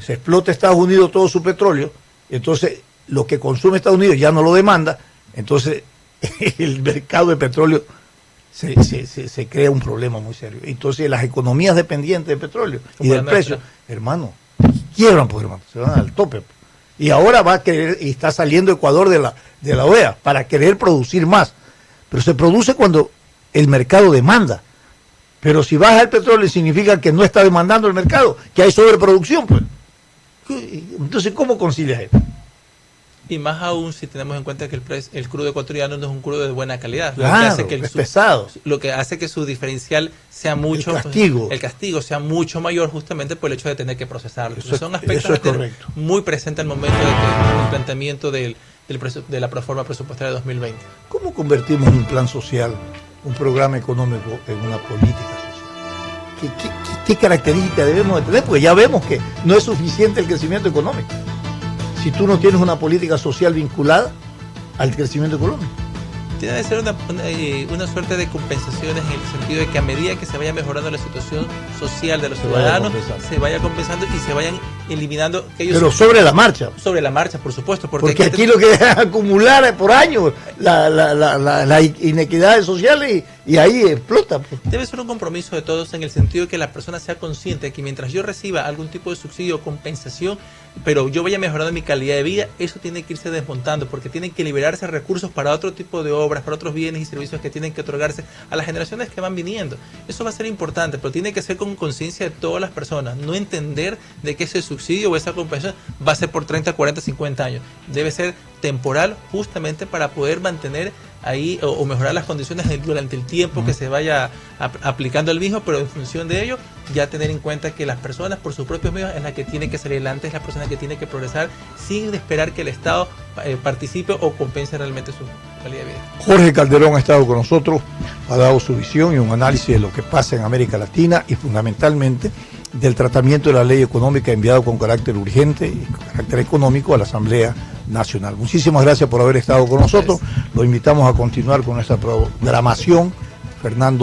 se explota Estados Unidos todo su petróleo, entonces lo que consume Estados Unidos ya no lo demanda, entonces el mercado de petróleo se crea un problema muy serio. Entonces las economías dependientes del petróleo y del precio, hermano, quiebran, pues, hermano, se van al tope. Y ahora va a querer, y está saliendo Ecuador de la OEA para querer producir más. Pero se produce cuando el mercado demanda. Pero si baja el petróleo significa que no está demandando el mercado, que hay sobreproducción, pues. Entonces, ¿cómo concilias esto? Y más aún si tenemos en cuenta que el crudo ecuatoriano no es un crudo de buena calidad. Claro, es pesado. Lo que hace que su diferencial sea mucho... El castigo sea mucho mayor justamente por el hecho de tener que procesarlo. Son aspectos muy presentes al momento del planteamiento de la proforma presupuestaria de 2020. ¿Cómo convertimos un plan social, un programa económico en una política social? ¿Qué características debemos de tener? Porque ya vemos que no es suficiente el crecimiento económico si tú no tienes una política social vinculada al crecimiento económico. Tiene que ser una suerte de compensaciones en el sentido de que a medida que se vaya mejorando la situación social de los ciudadanos, se vaya compensando y se vayan eliminando aquellos... Pero sobre la marcha. Sobre la marcha, por supuesto. Porque aquí lo que deja acumular por años las inequidades sociales y ahí explota. Debe ser un compromiso de todos en el sentido de que la persona sea consciente de que mientras yo reciba algún tipo de subsidio o compensación, pero yo vaya mejorando mi calidad de vida, eso tiene que irse desmontando, porque tienen que liberarse recursos para otro tipo de obras, para otros bienes y servicios que tienen que otorgarse a las generaciones que van viniendo. Eso va a ser importante, pero tiene que ser con conciencia de todas las personas, no entender de que ese subsidio o esa compensación va a ser por 30, 40, 50 años. Debe ser temporal justamente para poder mantener ahí o mejorar las condiciones durante el tiempo que se vaya aplicando el mismo, pero en función de ello ya tener en cuenta que las personas por sus propios medios es la que tiene que salir adelante, es la persona que tiene que progresar sin esperar que el Estado participe o compense realmente su calidad de vida. Jorge Calderón ha estado con nosotros, ha dado su visión y un análisis de lo que pasa en América Latina y fundamentalmente del tratamiento de la ley económica enviado con carácter urgente y con carácter económico a la Asamblea Nacional. Muchísimas gracias por haber estado con nosotros. Lo invitamos a continuar con nuestra programación. Fernando